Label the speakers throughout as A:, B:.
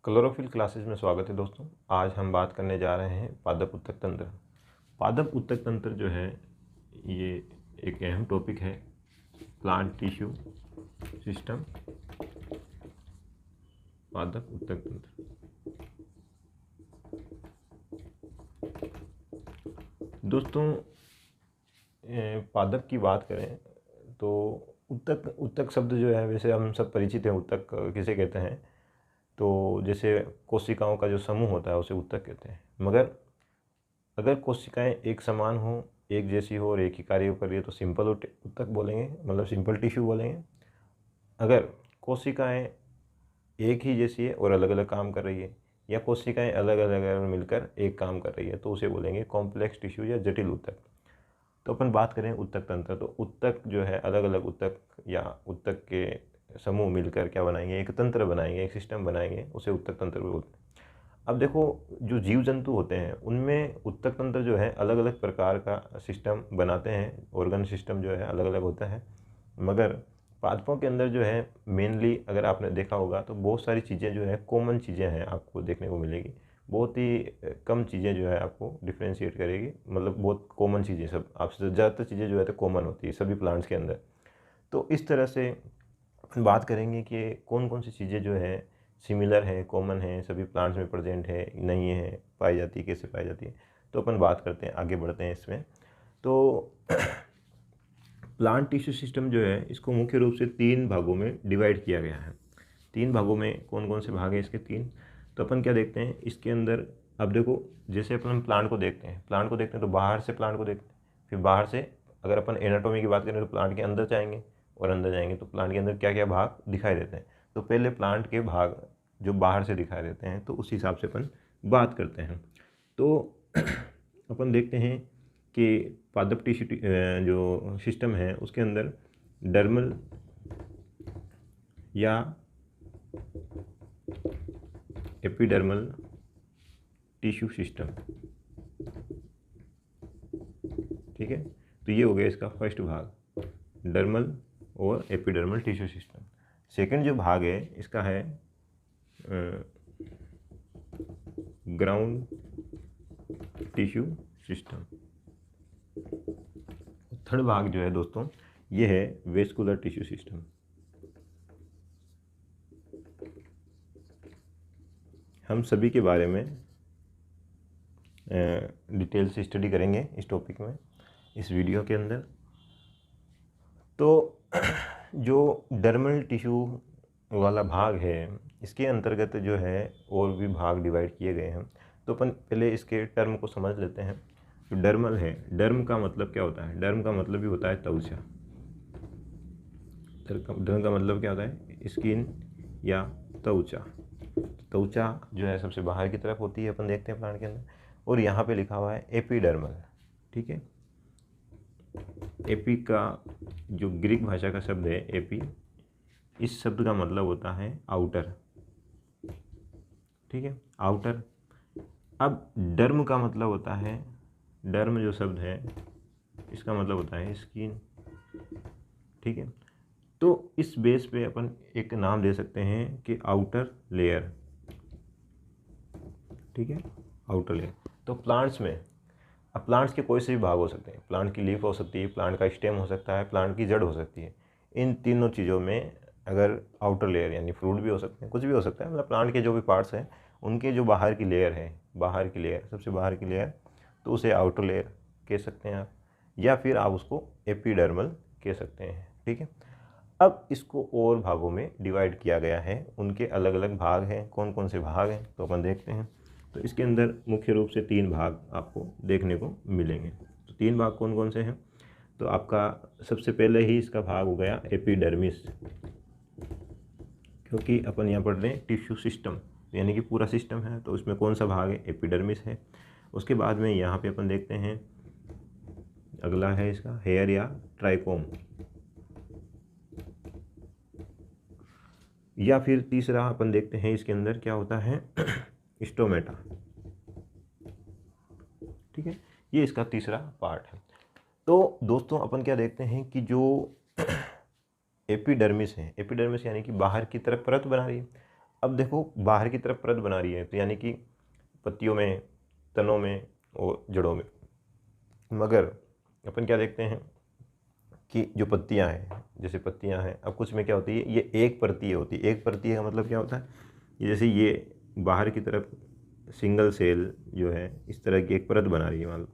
A: Chlorophyll classes में स्वागत है दोस्तों। आज हम बात करने जा रहे हैं पादप उत्तक तंत्र। पादप उत्तक तंत्र जो है ये एक अहम टॉपिक है। प्लांट टिश्यू सिस्टम, पादप उत्तक तंत्र। दोस्तों पादप की बात करें तो उत्तक शब्द जो है, वैसे हम सब परिचित हैं उत्तक किसे कहते हैं। तो जैसे कोशिकाओं का जो समूह होता है उसे उत्तक कहते हैं। मगर अगर कोशिकाएं एक समान हो, एक जैसी हो और एक ही कार्य कर रही है तो सिंपल उत्तक बोलेंगे, मतलब सिंपल टिश्यू बोलेंगे। अगर कोशिकाएं एक ही जैसी है और अलग अलग काम कर रही है, या कोशिकाएं अलग अलग मिलकर एक काम कर रही है, तो उसे बोलेंगे कॉम्प्लेक्स टिश्यू या जटिल उत्तक। तो अपन बात करें उत्तक तंत्र, तो उत्तक जो है अलग अलग उत्तक या उत्तक के समूह मिलकर क्या बनाएंगे, एक तंत्र बनाएंगे, एक सिस्टम बनाएंगे, उसे उत्तक तंत्र बोलते हैं। अब देखो, जो जीव जंतु होते हैं उनमें उत्तक तंत्र जो है अलग अलग प्रकार का सिस्टम बनाते हैं, ऑर्गन सिस्टम जो है अलग अलग होता है। मगर पादपों के अंदर जो है मेनली अगर आपने देखा होगा तो बहुत सारी चीज़ें जो है कॉमन चीज़ें हैं आपको देखने को मिलेगी। बहुत ही कम चीज़ें जो है आपको डिफ्रेंशिएट करेगी, मतलब बहुत कॉमन चीज़ें, सब आपसे ज़्यादातर चीज़ें जो है तो कॉमन होती है सभी प्लांट्स के अंदर। तो इस तरह से बात करेंगे कि कौन कौन सी चीज़ें जो है सिमिलर है, कॉमन है, सभी प्लांट्स में प्रेजेंट है, नहीं है, पाई जाती है, कैसे पाई जाती है। तो अपन बात करते हैं, आगे बढ़ते हैं इसमें। तो प्लांट टिश्यू सिस्टम जो है इसको मुख्य रूप से 3 भागों में डिवाइड किया गया है। 3 भागों में कौन कौन से भाग हैं इसके 3। तो अपन क्या देखते हैं इसके अंदर। अब देखो, जैसे अपन प्लांट को देखते हैं तो बाहर से प्लांट को देखते हैं, फिर बाहर से अगर अपन एनाटॉमी की बात करें तो प्लांट के अंदर जाएंगे, और अंदर जाएंगे तो प्लांट के अंदर क्या क्या भाग दिखाई देते हैं। तो पहले प्लांट के भाग जो बाहर से दिखाई देते हैं तो उस हिसाब से अपन बात करते हैं। तो अपन देखते हैं कि पादप टिश्यू जो सिस्टम है उसके अंदर डर्मल या एपिडर्मल टिश्यू सिस्टम, ठीक है। तो ये हो गया इसका फर्स्ट भाग, डर्मल और एपिडर्मल टिश्यू सिस्टम। सेकंड जो भाग है इसका है ग्राउंड टिश्यू सिस्टम। थर्ड भाग जो है दोस्तों ये है वेस्कुलर टिश्यू सिस्टम। हम सभी के बारे में डिटेल से स्टडी करेंगे इस टॉपिक में, इस वीडियो के अंदर। तो जो डर्मल टिश्यू वाला भाग है इसके अंतर्गत जो है और भी भाग डिवाइड किए गए हैं। तो अपन पहले इसके टर्म को समझ लेते हैं। जो डर्मल है, डर्म का मतलब क्या होता है? डर्म का मतलब भी होता है त्वचा। डर्म का मतलब क्या होता है? स्किन या त्वचा। त्वचा जो है सबसे बाहर की तरफ होती है, अपन देखते हैं प्लांट के अंदर। और यहाँ पे लिखा हुआ है एपिडर्मल, ठीक है। एपी का जो ग्रीक भाषा का शब्द है एपी, इस शब्द का मतलब होता है आउटर, ठीक है, आउटर। अब डर्म का मतलब होता है, डर्म जो शब्द है इसका मतलब होता है स्किन, ठीक है। तो इस बेस पे अपन एक नाम दे सकते हैं कि आउटर लेयर, ठीक है, आउटर लेयर। तो प्लांट्स में, अब प्लांट्स के कोई से भी भाग हो सकते हैं। प्लांट की लीफ हो सकती है, प्लांट का स्टेम हो सकता है, प्लांट की जड़ हो सकती है। इन तीनों चीज़ों में अगर आउटर लेयर यानी फ्रूट भी हो सकते हैं, कुछ भी हो सकता है, मतलब प्लांट के जो भी पार्ट्स हैं उनके जो बाहर की लेयर है, बाहर की लेयर, सबसे बाहर की लेयर, तो उसे आउटर लेयर कह सकते हैं आप, या फिर आप उसको एपिडर्मल कह सकते हैं, ठीक है। अब इसको और भागों में डिवाइड किया गया है, उनके अलग अलग भाग हैं। कौन कौन से भाग हैं तो अपन देखते हैं। तो इसके अंदर मुख्य रूप से 3 भाग आपको देखने को मिलेंगे। तो 3 भाग कौन कौन से हैं? तो आपका सबसे पहले ही इसका भाग हो गया एपिडर्मिस, क्योंकि अपन यहाँ पढ़ रहे हैं टिश्यू सिस्टम, यानी कि पूरा सिस्टम है, तो उसमें कौन सा भाग है? एपिडर्मिस है। उसके बाद में यहाँ पे अपन देखते हैं अगला है इसका हेयर या ट्राइकोम, या फिर तीसरा अपन देखते हैं इसके अंदर क्या होता है स्टोमेटा, ठीक है। ये इसका तीसरा पार्ट है। तो दोस्तों अपन क्या देखते हैं कि जो एपिडर्मिस है, एपिडर्मिस यानी कि बाहर की तरफ परत बना रही है। अब देखो बाहर की तरफ परत बना रही है, तो यानी कि पत्तियों में, तनों में और जड़ों में। मगर अपन क्या देखते हैं कि जो पत्तियां हैं, जैसे पत्तियां हैं, अब कुछ में क्या होती है, ये एक परतीय होती है। एक परतीय का मतलब क्या होता है, ये जैसे ये बाहर की तरफ सिंगल सेल जो है इस तरह की एक परत बना रही है मान लो।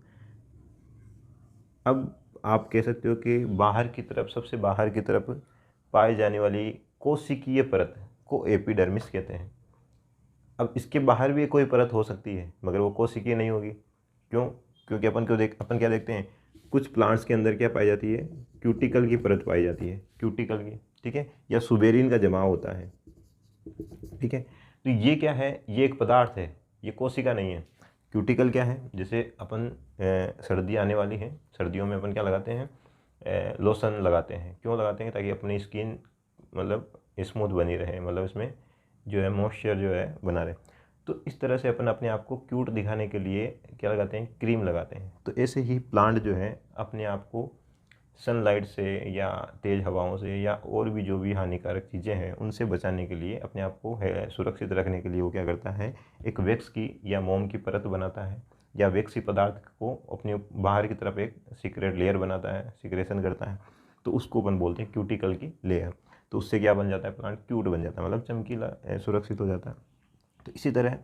A: अब आप कह सकते हो कि बाहर की तरफ, सबसे बाहर की तरफ पाई जाने वाली कोशिकीय परत को एपिडर्मिस कहते हैं। अब इसके बाहर भी कोई परत हो सकती है मगर वो कोशिकीय नहीं होगी। क्यों? क्योंकि अपन क्या देखते हैं, कुछ प्लांट्स के अंदर क्या पाई जाती है, क्यूटिकल की परत पाई जाती है, क्यूटिकल की, ठीक है, या सुबेरिन का जमाव होता है, ठीक है। तो ये क्या है, ये एक पदार्थ है, ये कोशिका नहीं है। क्यूटिकल क्या है, जैसे अपन सर्दी आने वाली है, सर्दियों में अपन क्या लगाते हैं, लोशन लगाते हैं। क्यों लगाते हैं? ताकि अपनी स्किन मतलब स्मूथ बनी रहे, मतलब इसमें जो है मॉइस्चर जो है बना रहे। तो इस तरह से अपन अपने आप को क्यूट दिखाने के लिए क्या लगाते हैं, क्रीम लगाते हैं। तो ऐसे ही प्लांट जो है अपने आप को सनलाइट से या तेज़ हवाओं से या और भी जो भी हानिकारक चीज़ें हैं उनसे बचाने के लिए, अपने आप को सुरक्षित रखने के लिए वो क्या करता है, एक वैक्स की या मोम की परत बनाता है, या वैक्सी पदार्थ को अपने बाहर की तरफ एक सीक्रेट लेयर बनाता है, सीक्रेशन करता है। तो उसको अपन बोलते हैं क्यूटिकल की लेयर। तो उससे क्या बन जाता है, प्लांट क्यूट बन जाता है, मतलब चमकीला, सुरक्षित हो जाता है। तो इसी तरह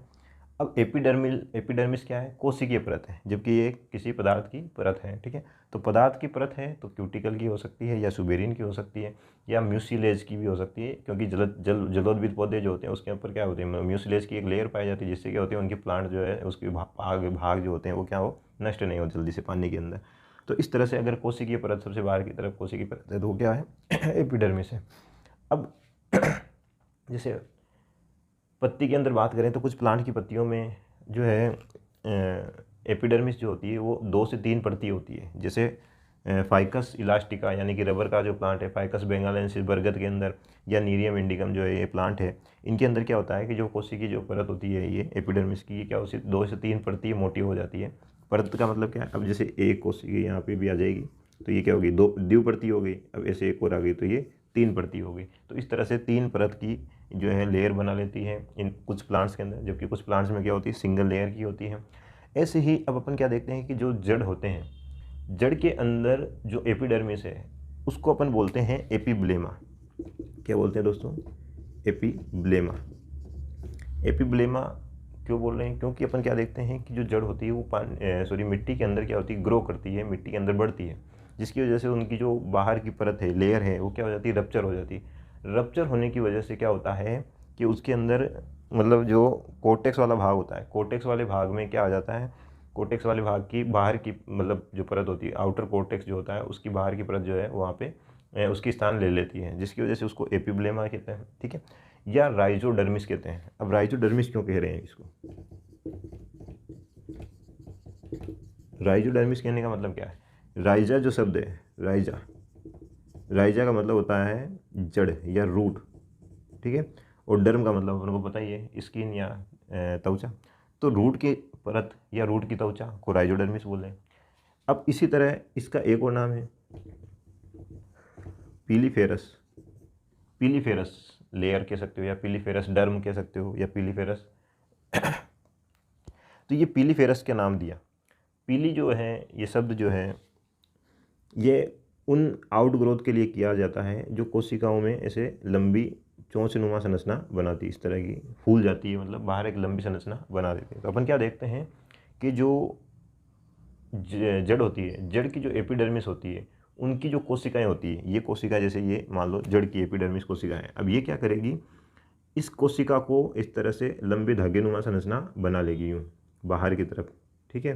A: अब एपिडर्मिस क्या है, कोशिकीय परत है, जबकि ये किसी पदार्थ की परत है, ठीक है। तो पदार्थ की परत है तो क्यूटिकल की हो सकती है, या सुबेरिन की हो सकती है, या म्यूसिलेज की भी हो सकती है, क्योंकि जलोद्भिद पौधे जो होते हैं उसके ऊपर क्या होते हैं, म्यूसिलेज की एक लेयर पाई जाती है, जिससे क्या होती है, उनके प्लांट जो है उसके भाग जो होते हैं वो क्या हो, नष्ट नहीं हो जल्दी से पानी के अंदर। तो इस तरह से अगर कोशिकीय परत सबसे बाहर की तरफ कोशिकीय परत है तो वो क्या है, एपिडर्मिस है। अब जैसे पत्ती के अंदर बात करें तो कुछ प्लांट की पत्तियों में जो है एपिडर्मिस जो होती है वो 2 से 3 परती होती है। जैसे फाइकस इलास्टिका यानी कि रबर का जो प्लांट है, फाइकस बेंगालेंसिस बरगद के अंदर, या नीरियम इंडिकम जो है ये प्लांट है, इनके अंदर क्या होता है कि जो कोशिकी की जो परत होती है ये एपिडर्मिस की, ये क्या होती है, 2 से 3 परती मोटी हो जाती है। परत का मतलब क्या है, अब जैसे एक कोशिकी यहाँ पे भी आ जाएगी तो ये क्या होगी, 2 द्विपरती हो गई। अब ऐसे एक और आ गई तो ये 3 परती हो गई। तो इस तरह से 3 परत की जो है लेयर बना लेती है इन कुछ प्लांट्स के अंदर, जबकि कुछ प्लांट्स में क्या होती है, सिंगल लेयर की होती है। ऐसे ही अब अपन क्या देखते हैं कि जो जड़ होते हैं, जड़ के अंदर जो एपिडर्मिस है उसको अपन बोलते हैं एपिब्लेमा। क्या बोलते हैं दोस्तों, एपिब्लेमा। एपिब्लेमा क्यों बोल रहे हैं, क्योंकि अपन क्या देखते हैं कि जो जड़ होती है वो मिट्टी के अंदर क्या होती है, ग्रो करती है, मिट्टी के अंदर बढ़ती है, जिसकी वजह से उनकी जो बाहर की परत है, लेयर है, वो क्या हो जाती है, रप्चर हो जाती है। रप्चर होने की वजह से क्या होता है कि उसके अंदर मतलब जो कोर्टेक्स वाला भाग होता है, कोर्टेक्स वाले भाग में क्या आ जाता है, कोर्टेक्स वाले भाग की बाहर की मतलब जो परत होती है, आउटर कोर्टेक्स जो होता है उसकी बाहर की परत जो है वहाँ पे उसकी स्थान ले लेती है, जिसकी वजह से उसको एपिब्लेमा कहते हैं, ठीक है, या राइजोडर्मिस कहते हैं। अब राइजोडर्मिस क्यों कह रहे हैं इसको, राइजोडर्मिस कहने का मतलब क्या है, राइजा जो शब्द है, राइजा, राइजा का मतलब होता है जड़ या रूट, ठीक है, और डर्म का मतलब अपन को पता ही है, स्किन या त्वचा। तो रूट की परत या रूट की त्वचा को राइजोडर्मिस बोल रहे हैं। अब इसी तरह इसका एक और नाम है पीलीफेरस। पीलीफेरस लेयर कह सकते हो, या पीलीफेरस डर्म कह सकते हो, या पीलीफेरस। तो ये पीलीफेरस क्या नाम दिया, पीली जो है ये शब्द जो है ये उन आउटग्रोथ के लिए किया जाता है जो कोशिकाओं में ऐसे लंबी चोंचनुमा संरचना बनाती है, इस तरह की फूल जाती है, मतलब बाहर एक लंबी संरचना बना देती है। तो अपन क्या देखते हैं कि जो जड़ होती है, जड़ की जो एपिडर्मिस होती है, उनकी जो कोशिकाएं होती है, ये कोशिका जैसे ये मान लो जड़ की एपिडर्मिस कोशिका है, अब ये क्या करेगी, इस कोशिका को इस तरह से लंबे धागेनुमा संरचना बना लेगी यूँ बाहर की तरफ, ठीक है।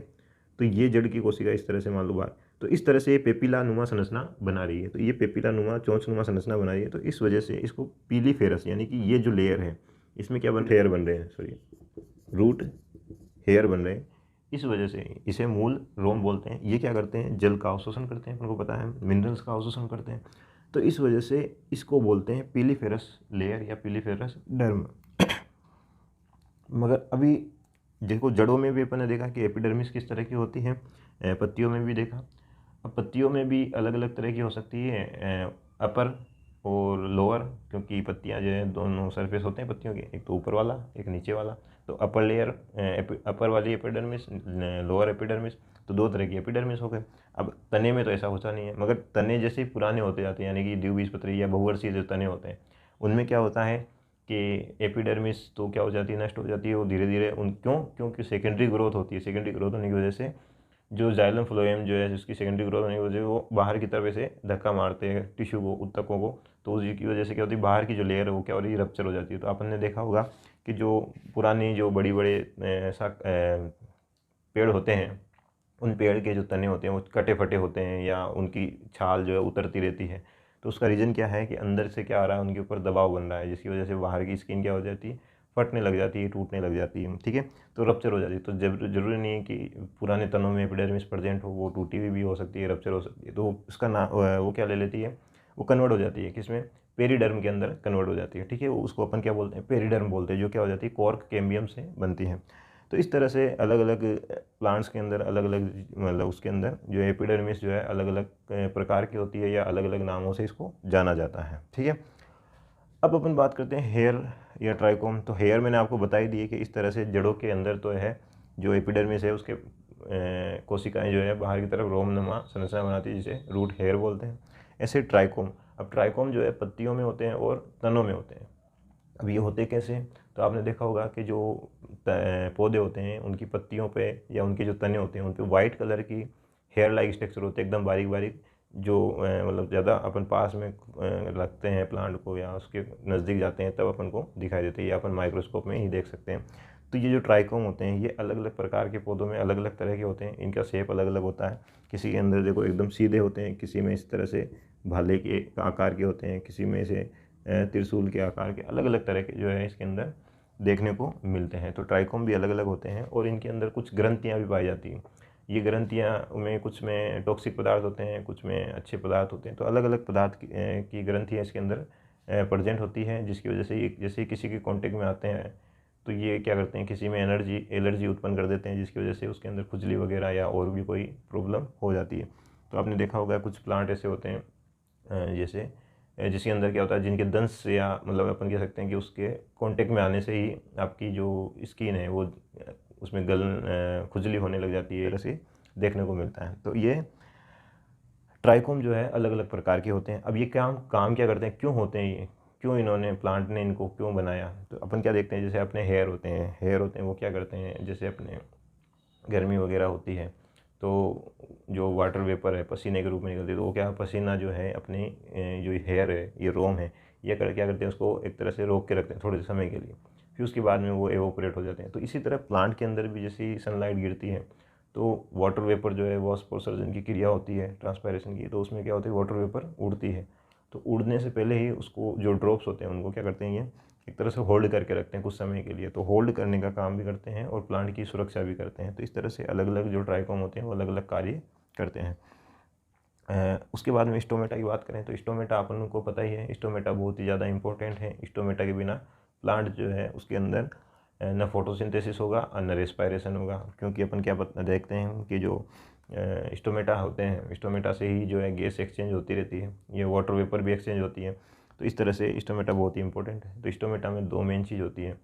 A: तो ये जड़ की कोशिका इस तरह से मान लो बाहर, तो इस तरह से ये पेपिला नुमा संरचना बना रही है, तो ये पेपिला नुमा चोंचनुमा संरचना बना रही है। तो इस वजह से इसको पीलीफेरस यानी कि ये जो लेयर है इसमें क्या हेयर बन रहे हैं, सॉरी रूट हेयर बन रहे हैं, इस वजह से इसे मूल रोम बोलते हैं। ये क्या करते हैं, जल का अवशोषण करते हैं, उनको पता है, मिनरल्स का अवशोषण करते हैं। तो इस वजह से इसको बोलते हैं पीलीफेरस लेयर या पीलीफेरस डर्म। मगर अभी देखो जड़ों में भी अपन ने देखा कि एपिडर्मिस किस तरह की होती है, पत्तियों में भी देखा। अब पत्तियों में भी अलग अलग तरह की हो सकती है, अपर और लोअर, क्योंकि पत्तियां जो है दोनों सरफेस होते हैं पत्तियों के, एक तो ऊपर वाला एक नीचे वाला। तो अपर लेयर अपर वाली एपिडर्मिस, लोअर एपिडर्मिस, तो दो तरह की एपिडर्मिस हो गए। अब तने में तो ऐसा होता नहीं है, मगर तने जैसे ही पुराने होते जाते हैं, यानी कि द्विबीजपत्री या बहुवर्षीय जो तने होते हैं, उनमें क्या होता है कि एपिडर्मिस तो क्या हो जाती है, नष्ट हो जाती है। वो धीरे धीरे क्योंकि सेकेंडरी ग्रोथ होती है, सेकेंडरी ग्रोथ होने की वजह से जो जाइलम फ्लोएम जो है, जिसकी सेकेंडरी ग्रोथ होने की वजह से वो बाहर की तरफ ऐसे धक्का मारते हैं टिश्यू को, ऊतकों को। तो उसकी वजह से क्या होती है, बाहर की जो लेयर है वो क्या हो रही है, रप्चर हो जाती है। तो अपन ने देखा होगा कि जो पुरानी जो बड़ी बड़े पेड़ होते हैं, उन पेड़ के जो तने होते हैं वो कटे फटे होते हैं, या उनकी छाल जो है उतरती रहती है। तो उसका रीज़न क्या है कि अंदर से क्या आ रहा है, उनके ऊपर दबाव बन रहा है, जिसकी वजह से बाहर की स्किन क्या हो जाती है, फटने लग जाती है, टूटने लग जाती है। ठीक है, तो रप्चर हो जाती है। तो जरूरी नहीं है कि पुराने तनों में एपिडर्मिस प्रेजेंट हो, वो टूटी हुई भी हो सकती है, रप्चर हो सकती है। तो उसका नाम वो क्या ले लेती है, वो कन्वर्ट हो जाती है किसमें, पेरिडर्म के अंदर कन्वर्ट हो जाती है। ठीक है, उसको अपन क्या बोलते हैं, पेरिडर्म बोलते हैं, जो क्या हो जाती है, कॉर्क कैम्बियम से बनती है। तो इस तरह से अलग अलग प्लांट्स के अंदर अलग अलग, मतलब उसके अंदर जो एपिडर्मिस जो है अलग अलग प्रकार की होती है, या अलग अलग नामों से इसको जाना जाता है। ठीक है, अब अपन बात करते हैं हेयर या ट्राइकोम। तो हेयर मैंने आपको बता ही दी है कि इस तरह से जड़ों के अंदर तो है, जो एपिडर्मिस है उसके कोशिकाएं जो है बाहर की तरफ रोमनुमा संरचना बनाती है, जिसे रूट हेयर बोलते हैं। ऐसे ट्राइकोम, अब ट्राइकोम जो है पत्तियों में होते हैं और तनों में होते हैं। अब ये होते कैसे, तो आपने देखा होगा कि जो पौधे होते हैं उनकी पत्तियों पे या उनके जो तने होते हैं उन पे वाइट कलर की हेयर लाइक स्ट्रक्चर होते हैं, एकदम बारीक बारीक, जो मतलब ज़्यादा अपन पास में रखते हैं प्लांट को या उसके नज़दीक जाते हैं तब अपन को दिखाई देते हैं, या अपन माइक्रोस्कोप में ही देख सकते हैं। तो ये जो ट्राइकोम होते हैं ये अलग अलग प्रकार के पौधों में अलग अलग तरह के होते हैं, इनका शेप अलग अलग होता है। किसी के अंदर देखो एकदम सीधे होते हैं, किसी में इस तरह से भाले के आकार के होते हैं, किसी में से त्रिशूल के आकार के, अलग अलग तरह के जो है इसके अंदर देखने को मिलते हैं। तो ट्राइकोम भी अलग अलग होते हैं, और इनके अंदर कुछ ग्रंथियाँ भी पाई जाती हैं। ये ग्रंथियाँ में कुछ में टॉक्सिक पदार्थ होते हैं, कुछ में अच्छे पदार्थ होते हैं। तो अलग अलग पदार्थ की ग्रंथियाँ इसके अंदर प्रेजेंट होती हैं, जिसकी वजह से ये जैसे किसी के कॉन्टेक्ट में आते हैं तो ये क्या करते हैं, किसी में एलर्जी उत्पन्न कर देते हैं, जिसकी वजह से उसके अंदर खुजली वगैरह या और भी कोई प्रॉब्लम हो जाती है। तो आपने देखा होगा कुछ प्लांट ऐसे होते हैं जैसे जिसके अंदर क्या होता है, जिनके दंश या मतलब अपन कह सकते हैं कि उसके कांटेक्ट में आने से ही आपकी जो स्किन है वो उसमें खुजली होने लग जाती है, ऐसे देखने को मिलता है। तो ये ट्राइकोम जो है अलग अलग प्रकार के होते हैं। अब ये काम क्या करते हैं, क्यों होते हैं ये, क्यों इन्होंने प्लांट ने इनको क्यों बनाया। तो अपन क्या देखते हैं, जैसे अपने हेयर होते हैं वो क्या करते हैं, जैसे अपने गर्मी वगैरह होती है तो जो वाटर वेपर है पसीने के रूप में निकलती है, तो वो क्या पसीना जो है अपने जो हेयर है, ये रोम है, ये क्या करते हैं, उसको एक तरह से रोक के रखते हैं थोड़े समय के लिए, फिर उसके बाद में वो एवोपरेट हो जाते हैं। तो इसी तरह प्लांट के अंदर भी जैसे सनलाइट गिरती है तो वाटर वेपर जो है वाष्पोत्सर्जन की क्रिया होती है ट्रांसपायरेशन की, तो उसमें क्या होता है, वाटर वेपर उड़ती है। तो उड़ने से पहले ही उसको जो ड्रॉप्स होते हैं उनको क्या करते हैं, ये एक तरह से होल्ड करके रखते हैं कुछ समय के लिए। तो होल्ड करने का काम भी करते हैं और प्लांट की सुरक्षा भी करते हैं। तो इस तरह से अलग अलग जो ट्राइकोम होते हैं वो अलग अलग कार्य करते हैं। उसके बाद में स्टोमेटा की बात करें तो स्टोमेटा अपन को पता ही है, स्टोमेटा बहुत ही ज़्यादा इंपॉर्टेंट है। स्टोमेटा के बिना प्लांट जो है उसके अंदर न फोटोसिंथेसिस होगा और न रेस्पायरेशन होगा, क्योंकि अपन क्या देखते हैं कि जो स्टोमेटा होते हैं, स्टोमेटा से ही जो है गैस एक्सचेंज होती रहती है, ये वाटर वेपर भी एक्सचेंज होती है। तो इस तरह से स्टोमेटा बहुत ही इंपॉर्टेंट है। तो स्टोमेटा में दो मेन चीज़ होती है,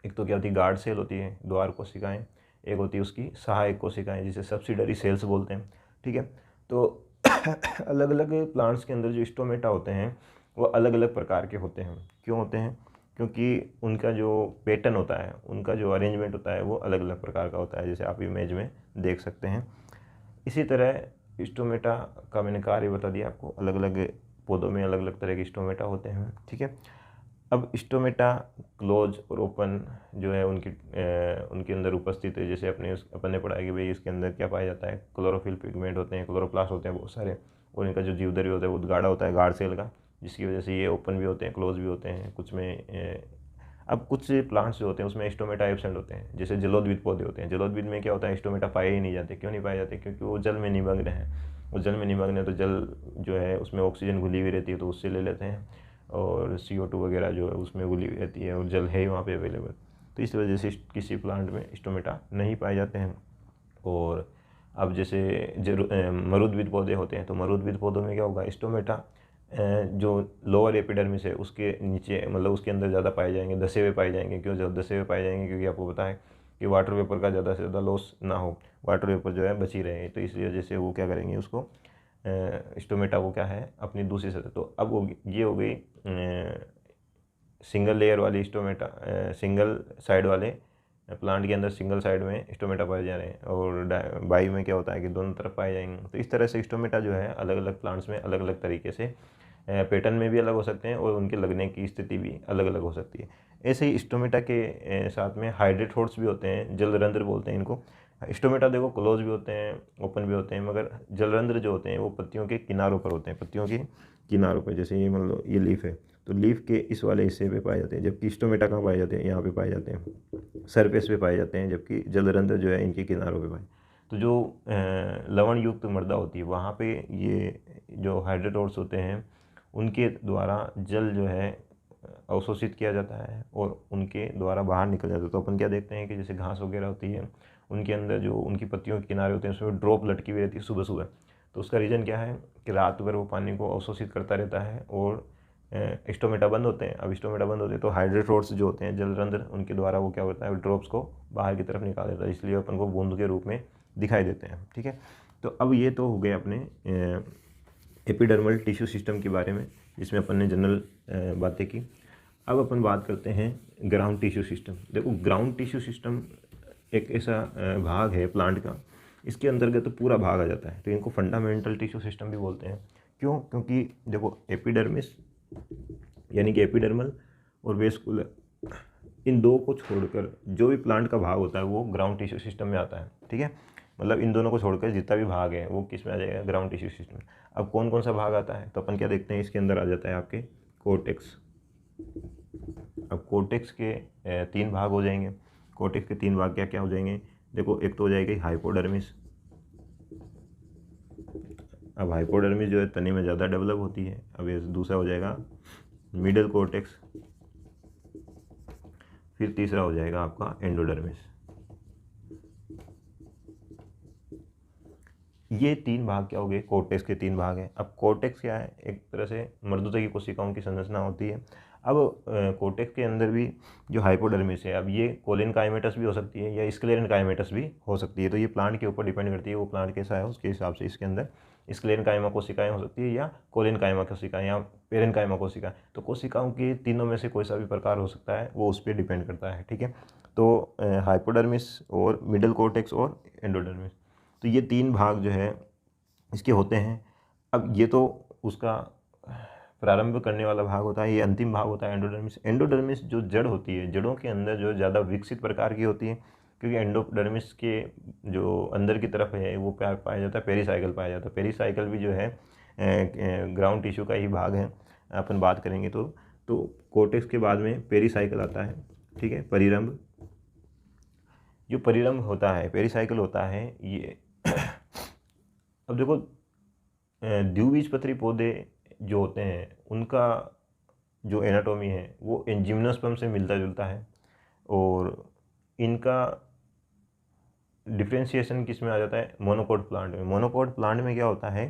A: एक तो क्या होती है, गार्ड सेल होती है, द्वार कोशिकाएँ, एक होती है उसकी सहायक कोशिकाएँ जिसे सब्सिडरी सेल्स बोलते हैं। ठीक है, तो अलग अलग प्लांट्स के अंदर जो स्टोमेटा होते हैं वो अलग अलग प्रकार के होते हैं। क्यों होते हैं, क्योंकि उनका जो पैटर्न होता है, उनका जो अरेंजमेंट होता है वो अलग अलग प्रकार का होता है, जैसे आप इमेज में देख सकते हैं। इसी तरह स्टोमेटा का मैंने कार्य बता दिया आपको, अलग अलग पौधों में अलग अलग तरह के स्टोमेटा होते हैं। ठीक है, अब स्टोमेटा क्लोज और ओपन जो है उनके अंदर उपस्थित है। जैसे अपन ने पढ़ा है कि भाई इसके अंदर क्या पाया जाता है, क्लोरोफिल पिगमेंट होते हैं, क्लोरोप्लास्ट होते हैं बहुत सारे, और इनका जो जीवदर्भी होता है वो गाढ़ा होता है, गार्ड सेल का, जिसकी वजह से ये ओपन भी होते हैं क्लोज भी होते हैं कुछ में। अब कुछ प्लांट्स जो होते हैं उसमें स्टोमेटा एब्सेंट होते हैं, जैसे जलोद्भिद पौधे होते हैं। जलोद्भिद में क्या होता है, स्टोमेटा पाए ही नहीं जाते। क्यों नहीं पाए जाते, क्योंकि वो जल में निमग्न है। वो जल में निमग्न है तो जल जो है उसमें ऑक्सीजन घुली हुई रहती है तो उससे ले लेते हैं, और CO2 वगैरह जो है उसमें घुली हुई रहती है और जल है वहाँ पे अवेलेबल। तो इस वजह से किसी प्लांट में स्टोमेटा नहीं पाए जाते हैं। और अब जैसे मरुद्भिद पौधे होते हैं तो मरुद्भिद पौधों में क्या होगा, स्टोमेटा जो लोअर एपिडर्मिस है उसके नीचे, मतलब उसके अंदर ज़्यादा पाए जाएंगे, धसे हुए पाए जाएंगे। क्यों धसे हुए पाए जाएंगे? क्योंकि आपको पता है कि वाटर वेपर का ज़्यादा से ज़्यादा लॉस ना हो, वाटर वेपर जो है बची रहे, तो इस वजह से वो क्या करेंगे, उसको स्टोमेटा को क्या है अपनी दूसरी सतह। तो अब ये हो गई सिंगल लेयर वाली स्टोमेटा, सिंगल साइड वाले प्लांट के अंदर सिंगल साइड में स्टोमेटा पाए जा रहे हैं, और बाई में क्या होता है कि दोनों तरफ पाए जाएंगे। तो इस तरह से स्टोमेटा जो है अलग अलग प्लांट्स में अलग अलग तरीके से पैटर्न में भी अलग हो सकते हैं और उनके लगने की स्थिति भी अलग अलग हो सकती है। ऐसे ही स्टोमेटा के साथ में हाइड्रेटोड्स भी होते हैं, जलरंध्र बोलते हैं इनको। स्टोमेटा देखो क्लोज भी होते हैं, ओपन भी होते हैं, मगर जलरंध्र जो होते हैं वो पत्तियों के किनारों पर होते हैं, पत्तियों के किनारों पर। जैसे ये मान लो ये लीफ है, तो लीफ के इस वाले हिस्से पे पाए जाते हैं, जबकि स्टोमेटा कहाँ पाए जाते हैं, यहाँ पे पाए जाते हैं, सरफेस पे पाए जाते हैं, जबकि जलरंध्र जो है इनके किनारों पे पाए। तो जो लवण युक्त मृदा होती है वहाँ पे ये जो हाइड्रेटोड्स होते हैं उनके द्वारा जल जो है अवशोषित किया जाता है और उनके द्वारा बाहर निकल जाता है। तो अपन क्या देखते हैं कि जैसे घास वगैरह होती है उनके अंदर जो उनकी पत्तियों के किनारे होते हैं उसमें ड्रॉप लटकी हुई रहती है सुबह सुबह। तो उसका रीज़न क्या है कि रात भर वो पानी को अवशोषित करता रहता है और स्टोमेटा बंद होते हैं। अब स्टोमेटा बंद होते हैं तो हाइड्रेटोड्स जो होते हैं जलरंध्र, उनके द्वारा वो क्या होता है, ड्रॉप्स को बाहर की तरफ निकाल देता है, इसलिए अपन को बूंद के रूप में दिखाई देते हैं। ठीक है, तो अब ये तो हो गए अपने एपिडर्मल टिश्यू सिस्टम के बारे में, जिसमें अपन ने जनरल बातें की। अब अपन बात करते हैं ग्राउंड टिश्यू सिस्टम। देखो ग्राउंड टिश्यू सिस्टम एक ऐसा भाग है प्लांट का, इसके अंतर्गत तो पूरा भाग आ जाता है, तो इनको फंडामेंटल टिश्यू सिस्टम भी बोलते हैं। क्यों? क्योंकि देखो एपिडर्मिस यानी कि एपिडर्मल और वेस्कुलर, इन दो को छोड़कर जो भी प्लांट का भाग होता है वो ग्राउंड टिश्यू सिस्टम में आता है। ठीक है, मतलब इन दोनों को छोड़कर जितना भी भाग है वो किस में आ जाएगा, ग्राउंड टिश्यू सिस्टम में। अब कौन कौन सा भाग आता है, तो अपन क्या देखते हैं, इसके अंदर आ जाता है आपके कोर्टेक्स। अब कोर्टेक्स के 3 भाग हो जाएंगे। कोर्टेक्स के 3 भाग क्या क्या हो जाएंगे, देखो एक तो हो जाएगी हाइपोडर्मिस। अब हाइपोडर्मिस जो है तने में ज़्यादा डेवलप होती है। अब ये दूसरा हो जाएगा मिडल कोर्टेक्स, फिर तीसरा हो जाएगा आपका एंडोडर्मिस। ये 3 भाग क्या हो गए, कोर्टेक्स के 3 भाग हैं। अब कोर्टेक्स क्या है, एक तरह से मर्दूता की कोशिकाओं की संरचना होती है। अब कोर्टेक्स के अंदर भी जो हाइपोडर्मिस है, अब ये कोलिन काइमेटस भी हो सकती है या स्क्लेरन काइमेटस भी हो सकती है। तो ये प्लांट के ऊपर डिपेंड करती है, वो प्लांट कैसा है उसके हिसाब से इसके अंदर स्क्लेरन काइमा कोशिकाएं हो सकती है या कोलिन काइमा कोशिकाएं या पेरेन काइमा कोशिकाएं। तो कोशिकाओं के तीनों में से कोई सा भी प्रकार हो सकता है, वो उस पर डिपेंड करता है। ठीक है, तो हाइपोडर्मिस और मिडल कोर्टेक्स और एंडोडर्मिस, तो ये 3 भाग जो है इसके होते हैं। अब ये तो उसका प्रारंभ करने वाला भाग होता है, ये अंतिम भाग होता है एंडोडर्मिस। एंडोडर्मिस जो जड़ होती है, जड़ों के अंदर जो ज़्यादा विकसित प्रकार की होती है, क्योंकि एंडोडर्मिस के जो अंदर की तरफ है वो क्या पाया जाता है, पेरीसाइकिल पाया जाता है। पेरीसाइकिल भी जो है ग्राउंड टिश्यू का ही भाग है, अपन बात करेंगे तो कोर्टेक्स के बाद में पेरीसाइकिल आता है। ठीक है, परिरंभ, जो परिरंभ होता है, पेरीसाइकिल होता है ये अब देखो द्विबीजपत्री पौधे जो होते हैं उनका जो एनाटॉमी है वो जिम्नोस्पर्म से मिलता जुलता है, और इनका डिफ्रेंशिएशन किस में आ जाता है, मोनोकोट प्लांट में। मोनोकोट प्लांट में क्या होता है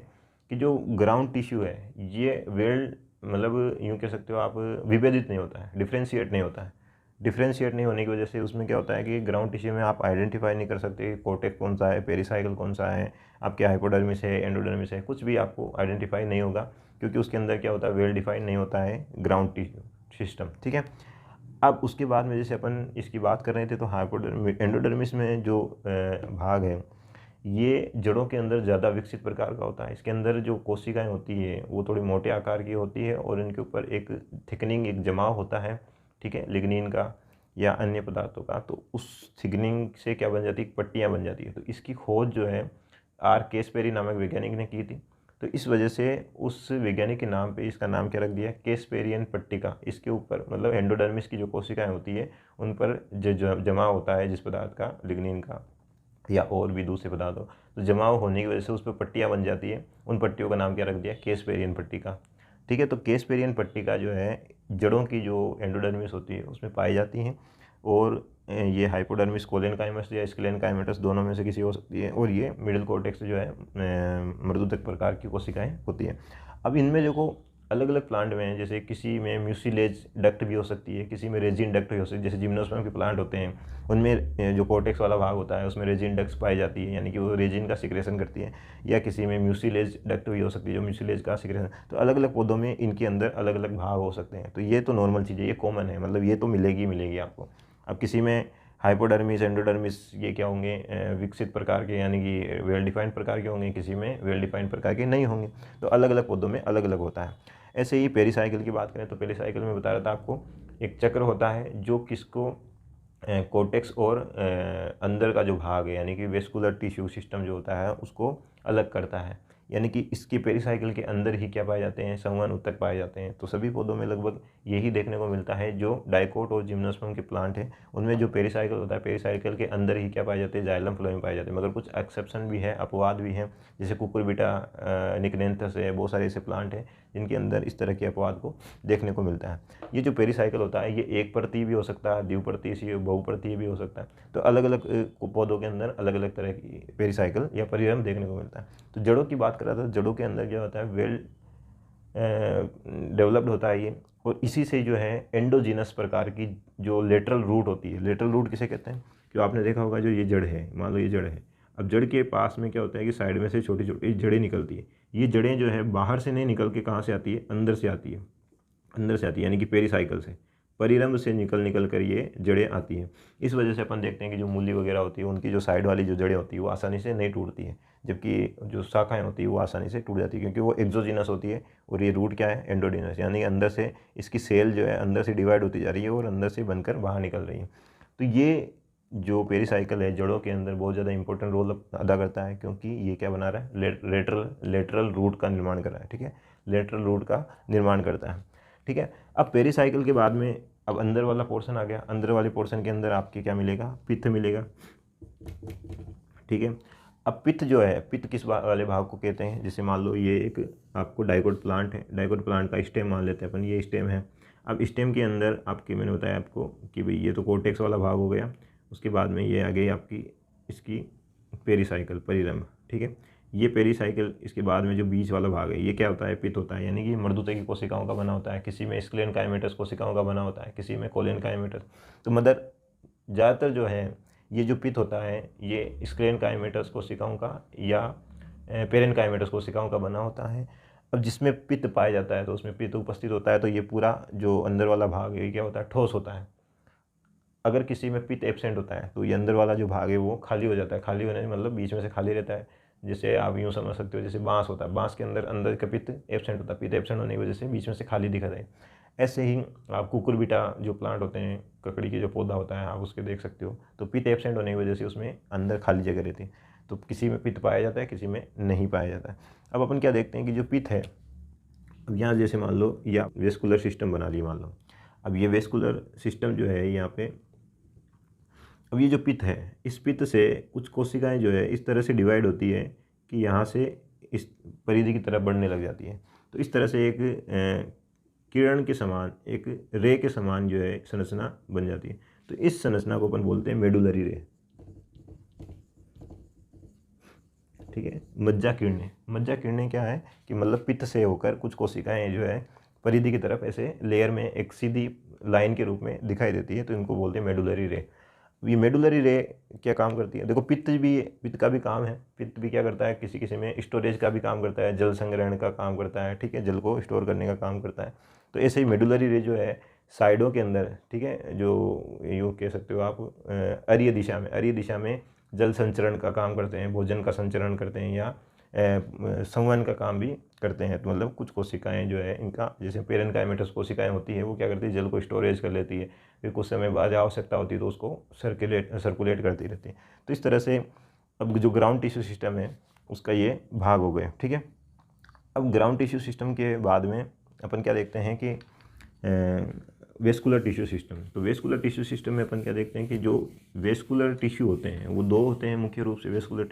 A: कि जो ग्राउंड टिश्यू है ये वेल, मतलब यूँ कह सकते हो आप, विभेदित नहीं होता है, डिफ्रेंशिएट नहीं होता है। डिफ्रेंशिएट नहीं होने की वजह से उसमें क्या होता है कि ग्राउंड टिश्यू में आप आइडेंटिफाई नहीं कर सकते कि कोर्टेक्स कौन सा है, पेरीसाइकिल कौन सा है, आपके हाइपोडर्मिस है, एंडोडर्मिस है, कुछ भी आपको आइडेंटिफाई नहीं होगा, क्योंकि उसके अंदर क्या होता है, वेल डिफाइन नहीं होता है ग्राउंड टिश्यू सिस्टम। ठीक है, अब उसके बाद में जैसे अपन इसकी बात कर रहे थे, तो हाइपोडर्मिस एंडोडर्मिस में जो भाग है ये जड़ों के अंदर ज़्यादा विकसित प्रकार का होता है। इसके अंदर जो कोशिकाएं होती है वो थोड़ी मोटे आकार की होती है और इनके ऊपर एक थिकनिंग, एक जमाव होता है। ठीक है, लिग्निन का या अन्य पदार्थों का, तो उस थिकनिंग से क्या बन जाती है, पट्टियाँ बन जाती है। तो इसकी खोज जो है आर केसपेरी नामक वैज्ञानिक ने की थी। तो इस वजह से उस वैज्ञानिक के नाम पे इसका नाम क्या रख दिया, केसपेरियन पट्टिका। इसके ऊपर मतलब एंडोडर्मिस की जो कोशिकाएं होती है उन पर जो जमा होता है जिस पदार्थ का, लिग्निन का या और भी दूसरे पदार्थ हो, तो जमाव होने की वजह से उस पर पट्टियाँ बन जाती है। उन पट्टियों का नाम क्या रख दिया, केसपेरियन पट्टिका। ठीक है, तो केसपेरियन पट्टिका जो है जड़ों की जो एंडोडर्मिस होती है उसमें पाई जाती हैं, और ये हाइपोडर्मिस कोलिन काइमस या स्क्लेन काइमेटस दोनों में से किसी हो सकती है, और ये मिडिल कोर्टेक्स जो है मृदुतक प्रकार की कोशिकाएं होती है। अब इनमें देखो अलग अलग प्लांट में जैसे किसी में म्यूसिलेज डक्ट भी हो सकती है, किसी में रेजिन डक्ट भी हो सकती है। जैसे जिम्नोस्पर्म के प्लांट होते हैं उनमें जो कोर्टेक्स वाला भाग होता है उसमें रेजिन डक्ट्स पाई जाती है, यानी कि वो रेजिन का सिक्रेशन करती है। या किसी में म्यूसिलेज डक्ट भी हो सकती है जो म्यूसिलेज का सिक्रेशन। तो अलग अलग पौधों में इनके अंदर अलग अलग भाग हो सकते हैं। तो ये तो नॉर्मल चीज़ है, ये कॉमन है, मतलब ये तो मिलेगी आपको। अब किसी में हाइपोडर्मिस, एंडोडर्मिस ये क्या होंगे, विकसित प्रकार के यानी कि वेल डिफाइंड प्रकार के होंगे, किसी में वेल डिफाइंड प्रकार के नहीं होंगे। तो अलग अलग पौधों में अलग अलग होता है। ऐसे ही पेरीसाइकिल की बात करें तो पेरीसाइकिल में बता रहा था आपको, एक चक्र होता है जो किसको कोर्टेक्स और अंदर का जो भाग है यानी कि वेस्कुलर टिश्यू सिस्टम जो होता है उसको अलग करता है। यानी कि इसकी पेरीसाइकिल के अंदर ही क्या पाए जाते हैं, संवहन ऊतक पाए जाते हैं। तो सभी पौधों में लगभग यही देखने को मिलता है। जो डाइकोट और जिम्नोस्पर्म के प्लांट है उनमें जो पेरीसाइकिल होता है, पेरीसाइकिल के अंदर ही क्या पाए जाते हैं, जाइलम फ्लोएम पाए जाते हैं। मगर कुछ एक्सेप्शन भी है, अपवाद भी हैं, जैसे कुकुरबिटा निक्नेंथस है, बहुत सारे ऐसे प्लांट हैं जिनके अंदर इस तरह के अपवाद को देखने को मिलता है। ये जो पेरीसाइकिल होता है ये एक परतीय भी हो सकता है, द्विपर्तीय, बहुपर्तीय भी हो सकता है। तो अलग अलग पौधों के अंदर अलग अलग तरह की पेरीसाइकिल या परिरंभ देखने को मिलता है। तो जड़ों की बात कर रहा था, जड़ों के अंदर क्या होता है, वेल डेवलप्ड होता है ये, और इसी से जो है एंडोजीनस प्रकार की जो लेटरल रूट होती है। लेटरल रूट किसे कहते हैं, जो आपने देखा होगा जो ये जड़ है, मान लो ये जड़ है, अब जड़ के पास में क्या होता है कि साइड में से छोटी छोटी जड़ें निकलती है। ये जड़ें जो है बाहर से नहीं निकल के कहाँ से आती है, अंदर से आती है, अंदर से आती है यानी कि पेरीसाइकिल से, परिरंभ से निकल कर ये जड़ें आती हैं। इस वजह से अपन देखते हैं कि जो मूली वगैरह होती है उनकी जो साइड वाली जो जड़ें होती है वो आसानी से नहीं टूटती है, जबकि जो शाखाएं होती है वो आसानी से टूट जाती है क्योंकि वो एक्सोजिनस होती है। और ये रूट क्या है, एंडोजिनस, यानी अंदर से इसकी सेल जो है अंदर से डिवाइड होती जा रही है और अंदर से बनकर बाहर निकल रही है। तो ये जो पेरीसाइकिल है जड़ों के अंदर बहुत ज़्यादा इंपॉर्टेंट रोल अदा करता है, क्योंकि ये क्या बना रहा है, लेटरल रूट का निर्माण कर रहा है। ठीक है, लेटरल रूट का निर्माण करता है। ठीक है, अब पेरीसाइकिल के बाद में अब अंदर वाला पोर्शन आ गया। अंदर वाले पोर्शन के अंदर आपके क्या मिलेगा, पित्त मिलेगा। ठीक है, अब पित्त जो है, पित्त किस वाले भाग को कहते हैं, जैसे मान लो ये एक आपको डाइकोट प्लांट है, डाइकोट प्लांट का स्टेम मान लेते हैं अपन, ये स्टेम है। अब स्टेम के अंदर आपके, मैंने बताया आपको कि भाई ये तो कोर्टेक्स वाला भाग हो गया, उसके बाद में ये आ गई आपकी इसकी पेरीसाइकिल, परिरंभ। ठीक है, ये पेरीसाइकिल, इसके बाद में जो बीच वाला भाग है ये क्या होता है, पित्त होता है, यानी कि मर्दूते की कोशिकाओं का बना होता है। किसी में स्क्लेन काइमेटस कोशिकाओं का बना होता है, किसी में कोलेन काइमेटस। तो मदर ज़्यादातर जो है ये जो पित्त होता है ये स्क्लेन काइमेटस कोशिकाओं का या पेरेन काइमेटस कोशिकाओं का बना होता है। अब जिसमें पित्त पाया जाता है तो उसमें पित्त उपस्थित होता है, तो ये पूरा जो अंदर वाला भाग है ये क्या होता है, ठोस होता है। अगर किसी में पित्त एब्सेंट होता है तो ये अंदर वाला जो भाग है वो खाली हो जाता है। खाली होने मतलब बीच में से खाली रहता है। जैसे आप यूँ समझ सकते हो, जैसे बांस होता है, बांस के अंदर अंदर का पित्त एब्सेंट होता है, पित्त एब्सेंट होने की वजह से बीच में से खाली दिखा है। ऐसे ही आप कुकुरबिटा जो प्लांट होते हैं, ककड़ी के जो पौधा होता है, आप उसके देख सकते हो, तो पित्त एब्सेंट होने की वजह से उसमें अंदर खाली जगह रहती है। तो किसी में पित्त पाया जाता है, किसी में नहीं पाया जाता है। अब अपन क्या देखते हैं कि जो पित्त है, अब यहाँ जैसे मान लो या वेस्कुलर सिस्टम बना लिया मान लो। अब ये वेस्कुलर सिस्टम जो है यहाँ पे, अब ये जो पित्त है, इस पित्त से कुछ कोशिकाएं जो है इस तरह से डिवाइड होती है कि यहाँ से इस परिधि की तरफ बढ़ने लग जाती है। तो इस तरह से एक किरण के समान, एक रे के समान जो है संरचना बन जाती है। तो इस संरचना को अपन बोलते हैं मेडुलरी रे। ठीक है, मज्जा किरणें, मज्जा किरणें क्या है कि मतलब पित्त से होकर कुछ कोशिकाएं जो है परिधि की तरफ ऐसे लेयर में एक सीधी लाइन के रूप में दिखाई देती है, तो इनको बोलते हैं मेडुलरी रे। ये मेडुलरी रे क्या काम करती है, देखो पित्त का भी काम है। पित्त भी क्या करता है, किसी किसी में स्टोरेज का भी काम करता है, जल संग्रहण का काम करता है। ठीक है, जल को स्टोर करने का काम करता है। तो ऐसे ही मेडुलरी रे जो है साइडों के अंदर, ठीक है, जो यूँ कह सकते हो आप अरीय दिशा में जल संचरण का काम करते हैं, भोजन का संचरण करते हैं, या संवहन का काम भी करते हैं। तो मतलब कुछ कोशिकाएं जो है इनका, जैसे पेरेनकाइमेटस कोशिकाएं होती है वो क्या करती है, जल को स्टोरेज कर लेती है, फिर कुछ समय बाद आवश्यकता होती है तो उसको सर्कुलेट करती रहती है। तो इस तरह से अब जो ग्राउंड टिश्यू सिस्टम है उसका ये भाग हो गए। ठीक है, अब ग्राउंड टिश्यू सिस्टम के बाद में अपन क्या देखते हैं कि वेस्कुलर टिश्यू सिस्टम। तो वेस्कुलर टिश्यू सिस्टम में अपन क्या देखते हैं कि जो वेस्कुलर टिश्यू होते हैं वो दो होते हैं मुख्य रूप से। वेस्कुलर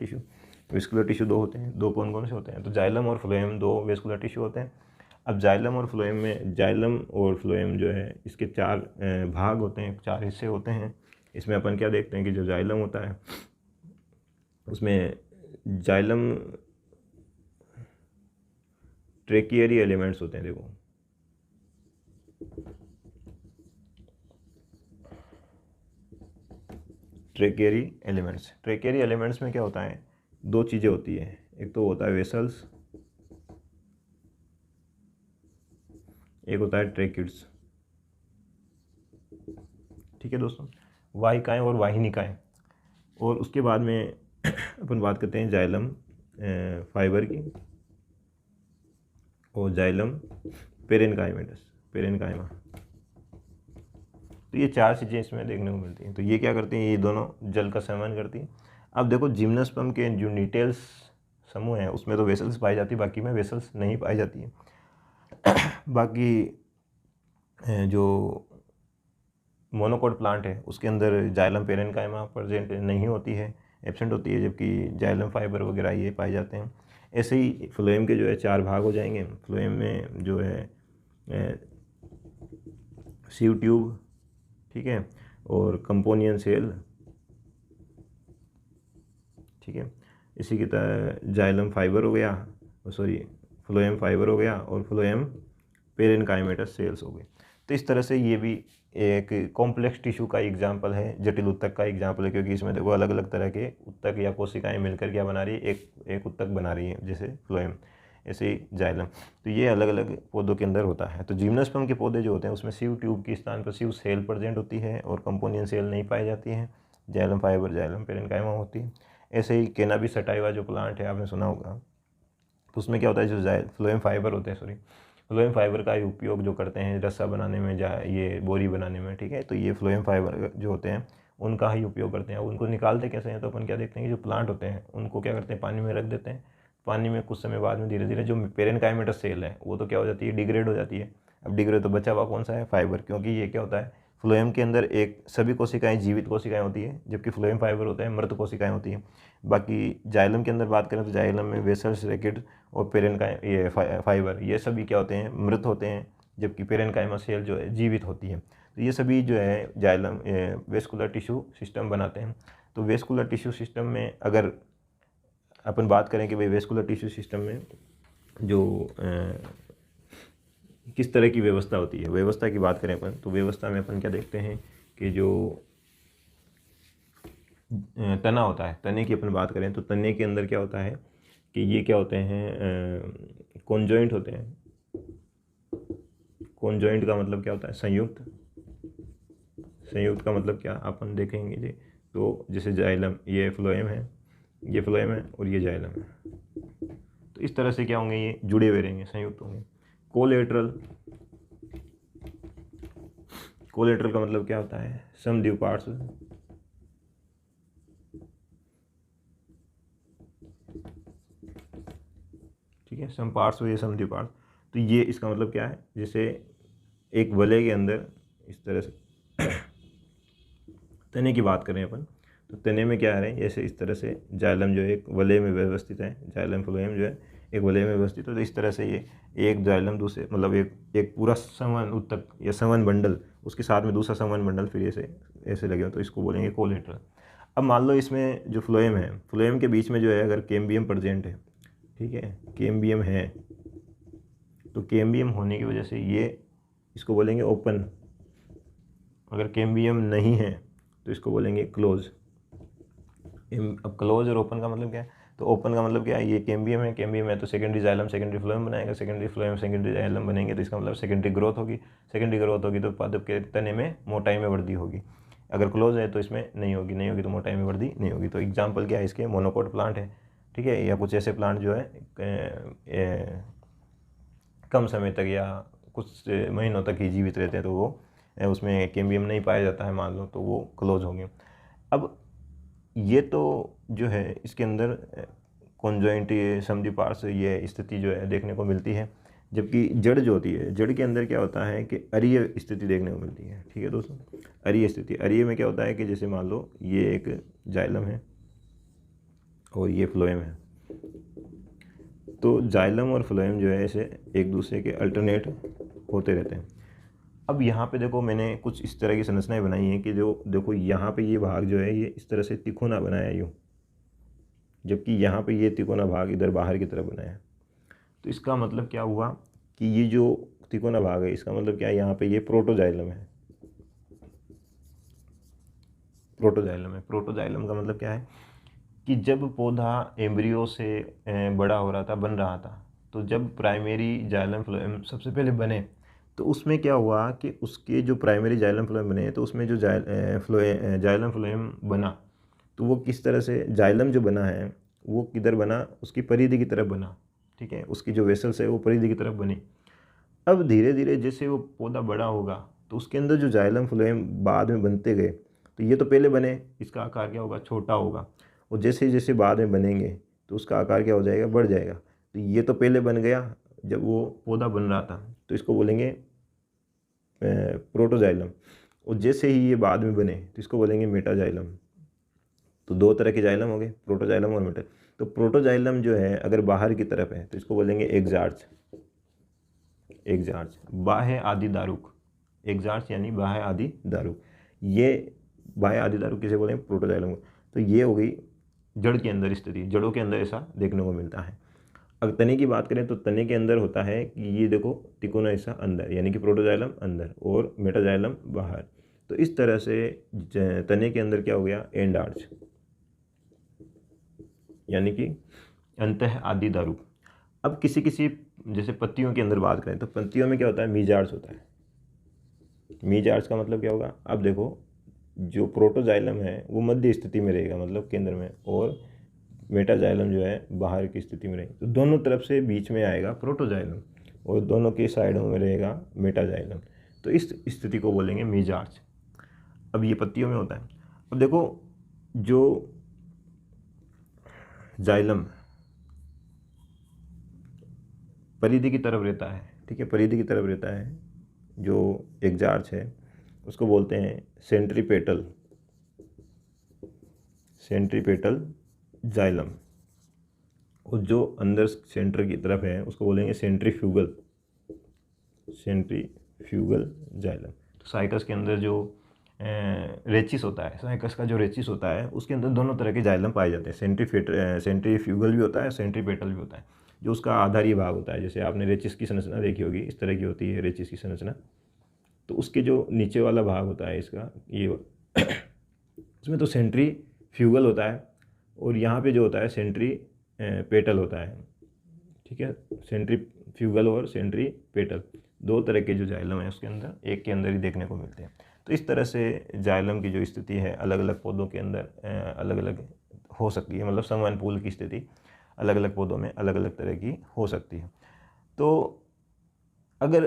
A: टिश्यू दो होते हैं। दो कौन कौन से होते हैं, तो जाइलम और फ्लोएम दो वेस्कुलर टिश्यू होते हैं। अब जाइलम और फ्लोएम जो है इसके चार भाग होते हैं, चार हिस्से होते हैं। इसमें अपन क्या देखते हैं कि जो जाइलम होता है उसमें जाइलम ट्रेकियरी एलिमेंट्स होते हैं। देखो ट्रेकेरी एलिमेंट्स। ट्रेकेरी एलिमेंट्स में क्या होता है, दो चीज़ें होती है, एक तो होता है वेसल्स, एक होता है ट्रेकिड्स। ठीक है दोस्तों, वाहिकाएं और वाहिनिकाएं। और उसके बाद में अपन बात करते हैं जाइलम फाइबर की और जाइलम पेरेनकाइमेटस, पेरेनकाइमा। तो ये चार चीज़ें इसमें देखने को मिलती हैं। तो ये क्या करती हैं, ये दोनों जल का संवहन करती हैं। अब देखो जिम्नोस्पर्म के जो डिटेल्स समूह हैं उसमें तो वेसल्स पाई जाती है, बाकी में वेसल्स नहीं पाई जाती है। बाकी जो मोनोकोट प्लांट है उसके अंदर जाइलम पेरेनकाइमा प्रेजेंट नहीं होती है, एब्सेंट होती है, जबकि जाइलम फाइबर वगैरह ये पाए जाते हैं। ऐसे ही फ्लोएम के जो है चार भाग हो जाएंगे। फ्लोएम में जो है सीव ट्यूब, ठीक है, और कंपोनियन सेल, ठीक है, इसी की तरह जाइलम फाइबर हो गया, सॉरी फ्लोएम फाइबर हो गया, और फ्लोएम पेरेनकाइमेटस सेल्स हो गए। तो इस तरह से ये भी एक कॉम्प्लेक्स टिश्यू का एग्जाम्पल है, जटिल उत्तक का एग्जाम्पल है, क्योंकि इसमें देखो अलग अलग तरह के उत्तक या कोशिकाएं मिलकर क्या बना रही है, एक उत्तक बना रही है, जैसे फ्लोएम, ऐसे ही जाइलम। तो ये अलग अलग पौधों के अंदर होता है। तो जिम्नोस्पर्म के पौधे जो होते हैं उसमें सीव ट्यूब के स्थान पर सीव सेल प्रेजेंट होती है और कंपोनियन सेल नहीं पाई जाती है, जाइलम फाइबर जाइलम पेरेनकाइमा होती है। ऐसे ही कैनाबिस सटाइवा जो प्लांट है आपने सुना होगा, तो उसमें क्या होता है, जो फ्लोएम फाइबर होते हैं, सॉरी फ्लोएम फाइबर का उपयोग जो करते हैं रस्सा बनाने में, ये बोरी बनाने में, ठीक है, तो ये फ्लोएम फाइबर जो होते हैं उनका ही उपयोग करते हैं। उनको निकालते कैसे हैं, तो अपन क्या देखते हैं कि जो प्लांट होते हैं उनको क्या करते हैं, पानी में रख देते हैं। पानी में कुछ समय बाद में धीरे धीरे जो पेरेनकाइमेटस सेल है वो तो क्या हो जाती है, डिग्रेड हो जाती है। अब डिग्रेड तो बचा हुआ कौन सा है, फाइबर, क्योंकि ये क्या होता है, फ्लोएम के अंदर एक सभी कोशिकाएं जीवित कोशिकाएं होती है, जबकि फ्लोएम फाइबर होता है मृत कोशिकाएं होती हैं। बाकी जाइलम के अंदर बात करें तो जाइलम में वेसल्स, रैकेट और ये फाइबर, ये सभी क्या होते हैं, मृत होते हैं, जबकि पेरेनकाइमा सेल जो है जीवित होती है। तो ये सभी जो है जाइलम वेस्कुलर टिश्यू सिस्टम बनाते हैं। तो वेस्कुलर टिश्यू सिस्टम में अगर अपन बात करें कि भाई वेस्कुलर टिश्यू सिस्टम में जो किस तरह की व्यवस्था होती है, व्यवस्था की बात करें अपन, तो व्यवस्था में अपन क्या देखते हैं कि जो तना होता है, तने की अपन बात करें तो तने के अंदर क्या होता है कि ये क्या होते हैं, कॉन्जॉइंट होते हैं। कॉन्जॉइंट का मतलब क्या होता है, संयुक्त। संयुक्त का मतलब क्या अपन देखेंगे जी, तो जैसे जाइलम, ये फ्लोएम है, ये फ्लोएम है और ये जाइलम है, तो इस तरह से क्या होंगे, ये जुड़े हुए रहेंगे, संयुक्त होंगे। कोलेटरल, कोलेटरल का मतलब क्या होता है, समद्विपार्श्व। ठीक है, समपार्श्व या समद्विपार्श्व। तो ये इसका मतलब क्या है, जैसे एक वलय के अंदर इस तरह से तने की बात करें अपन, तो तने में क्या है, जैसे इस तरह से जाइलम जो एक वलय में व्यवस्थित है, जाइलम फ्लोएम जो है एक वलय में व्यवस्थित है। तो इस तरह से ये एक जाइलम दूसरे, मतलब एक पूरा संवहन उत्तक या संवहन बंडल, उसके साथ में दूसरा संवहन बंडल फिर ऐसे लगे हो, तो इसको बोलेंगे कोलेटरल। अब मान लो इसमें जो फ्लोएम है, फ्लोएम के बीच में जो है अगर केम्बियम प्रेजेंट है, ठीक है, केम्बियम है, तो केम्बियम होने की वजह से ये इसको बोलेंगे ओपन। अगर केम्बियम नहीं है तो इसको बोलेंगे क्लोज। अब क्लोज और ओपन का मतलब क्या है, तो ओपन का मतलब क्या है, ये केम्बियम है, केम्बियम है तो सेकेंडरी जाइलम सेकेंडरी फ्लोएम बनाएगा, सेकेंडरी फ्लोएम सेकेंडरी जाइलम बनेंगे, तो इसका मतलब सेकेंडरी ग्रोथ होगी। सेकेंडरी ग्रोथ होगी तो पादप के तने में मोटाई में वृद्धि होगी। अगर क्लोज है तो इसमें नहीं होगी, नहीं होगी तो मोटाई में वृद्धि नहीं होगी। तो एग्जाम्पल क्या है इसके, मोनोकोट प्लांट है, ठीक है, या कुछ ऐसे प्लांट जो है कम समय तक या कुछ महीनों तक ही जीवित रहते हैं, तो वो उसमें केम्बियम नहीं पाया जाता है मान लो, तो वो क्लोज होंगे। अब ये तो जो है इसके अंदर कॉन्जॉइंट समद्विपार्श्व ये स्थिति जो है देखने को मिलती है। जबकि जड़ जो होती है, जड़ के अंदर क्या होता है कि अरीय स्थिति देखने को मिलती है। ठीक है दोस्तों, अरीय स्थिति, अरीय में क्या होता है कि जैसे मान लो ये एक जाइलम है और ये फ्लोएम है, तो जाइलम और फ्लोएम जो है ऐसे एक दूसरे के अल्टरनेट होते रहते हैं। अब यहाँ पे देखो मैंने कुछ इस तरह की संरचनाएं बनाई हैं कि जो देखो यहाँ पे ये भाग जो है ये इस तरह से तिकोना बनाया यूँ, जबकि यहाँ पे ये तिकोना भाग इधर बाहर की तरफ बनाया। तो इसका मतलब क्या हुआ कि ये जो तिकोना भाग है इसका मतलब क्या है, यहाँ पे ये प्रोटोजाइलम है, प्रोटोजाइलम है। प्रोटोजाइलम का मतलब क्या है कि जब पौधा एम्ब्रियो से बड़ा हो रहा था, बन रहा था, तो जब प्राइमरी जाइलम फ्लोएम सबसे पहले बने तो उसमें क्या हुआ कि उसके जो प्राइमरी जाइलम फ्लोएम बने तो उसमें जो जाइलम फ्लोएम बना, तो वो किस तरह से जाइलम जो बना है वो किधर बना, उसकी परिधि की तरफ बना। ठीक है, उसकी जो वेसल्स है वो परिधि की तरफ बनी। अब धीरे धीरे जैसे वो पौधा बड़ा होगा तो उसके अंदर जो जाइलम फ्लोएम बाद में बनते गए, तो ये तो पहले बने, इसका आकार क्या होगा, छोटा होगा, और जैसे जैसे बाद में बनेंगे तो उसका आकार क्या हो जाएगा, बढ़ जाएगा। तो ये तो पहले बन गया जब वो पौधा बन रहा था, तो इसको बोलेंगे प्रोटोजाइलम, और जैसे ही ये बाद में बने तो इसको बोलेंगे मेटाजाइलम। तो दो तरह के जाइलम हो गए, प्रोटोजाइलम और मेटा। तो प्रोटोजाइलम जो है अगर बाहर की तरफ है तो इसको बोलेंगे एग्जार्च। एग्जार्च बाह्य आदि दारुक, एग्जार्च यानी बाह्य आदि दारुक। ये बाह्य आदि दारुक किसे बोलेंगे, प्रोटोजाइलम को। तो ये हो गई जड़ के अंदर स्थिति, जड़ों के अंदर ऐसा देखने को मिलता है। अगर तने की बात करें तो तने के अंदर होता है कि ये देखो तिकोना हिस्सा अंदर, यानी कि प्रोटोजाइलम अंदर और मेटाजाइलम बाहर। तो इस तरह से तने के अंदर क्या हो गया, एंड आर्च, यानी कि अंतः आदि दारुक। अब किसी किसी जैसे पत्तियों के अंदर बात करें तो पत्तियों में क्या होता है, मीजार्च होता है। मीजार्च का मतलब क्या होगा, अब देखो जो प्रोटोजाइलम है वो मध्य स्थिति में रहेगा, मतलब केंद्र में, और मेटाजाइलम जो है बाहर की स्थिति में रहेगा। तो दोनों तरफ से बीच में आएगा प्रोटोजाइलम और दोनों के साइडों में रहेगा मेटाजाइलम। तो इस स्थिति को बोलेंगे मीजार्च। अब ये पत्तियों में होता है। अब देखो जो जाइलम परिधि की तरफ रहता है, ठीक है, परिधि की तरफ रहता है, जो एग्जार्च है उसको बोलते हैं सेंट्रीपेटल, सेंट्रीपेटल जाइलम। और जो अंदर सेंटर की तरफ है उसको बोलेंगे सेंट्रीफ्यूगल, सेंट्रीफ्यूगल जाइलम। तो साइकस के अंदर जो रेचिस होता है, साइकस का जो रेचिस होता है उसके अंदर दोनों तरह के जाइलम पाए जाते हैं। सेंट्रीफ्यूगल भी होता है, सेंट्रीपेटल भी होता है। जो उसका आधारी भाग होता है, जैसे आपने रेचिस की संरचना देखी होगी, इस तरह की होती है रेचिस की संरचना। तो उसके जो नीचे वाला भाग होता है इसका, ये उसमें तो सेंट्रीफ्यूगल होता है, और यहाँ पे जो होता है सेंट्रीपेटल होता है। ठीक है, सेंट्रीफ्यूगल और सेंट्रीपेटल दो तरह के जो जाइलम है उसके अंदर एक के अंदर ही देखने को मिलते हैं। तो इस तरह से जाइलम की जो स्थिति है अलग अलग पौधों के अंदर अलग अलग हो सकती है, मतलब समवनपूल की स्थिति अलग अलग पौधों में अलग अलग तरह की हो सकती है। तो अगर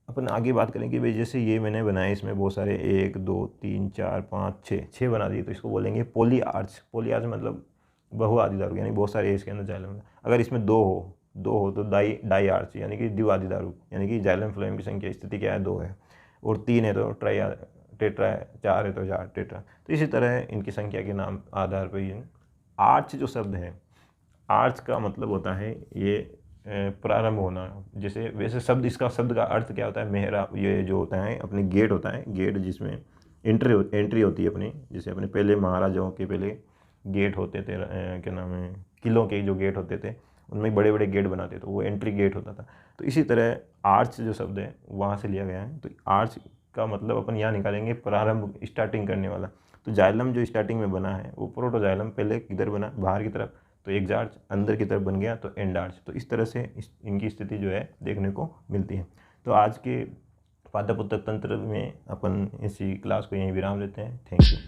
A: अपन आगे बात करें कि भाई जैसे ये मैंने बनाए, इसमें बहुत सारे 1 2 3 4 5 6 बना दिए, तो इसको बोलेंगे पोली आर्च। पोली आर्च मतलब बहु आदिदारुक, यानी बहुत सारे इसके अंदर जाइलम। अगर इसमें दो हो तो डाई आर्च, यानी कि द्विआदिदारुक, यानी कि जाइलम फ्लोएम की संख्या स्थिति क्या है, 2 है, और 3 है तो टेट्रा है, 4 है तो 4 टेट्रा। तो इसी तरह इनकी संख्या के नाम आधार पर ये आर्च जो शब्द है, आर्च का मतलब होता है ये प्रारंभ होना। जैसे वैसे इसका शब्द का अर्थ क्या होता है, मेहराब, ये जो होता है अपने गेट होता है, गेट जिसमें एंट्री होती है अपनी। जैसे अपने पहले महाराजाओं के पहले गेट होते थे, क्या नाम है, किलों के जो गेट होते थे उनमें बड़े बड़े गेट बनाते थे, वो एंट्री गेट होता था। तो इसी तरह आर्च जो शब्द है वहाँ से लिया गया है। तो आर्च का मतलब अपन यहाँ निकालेंगे प्रारंभ, स्टार्टिंग करने वाला। तो जाइलम जो स्टार्टिंग में बना है वो प्रोटोजाइलम पहले किधर बना, बाहर की तरफ, तो एग्जार्च अंदर की तरफ बन गया तो एंड आर्च। तो इस तरह से इनकी स्थिति जो है देखने को मिलती है। तो आज के पाठ्यपुस्तक तंत्र में अपन इसी क्लास को यहीं विराम देते हैं। Thank you.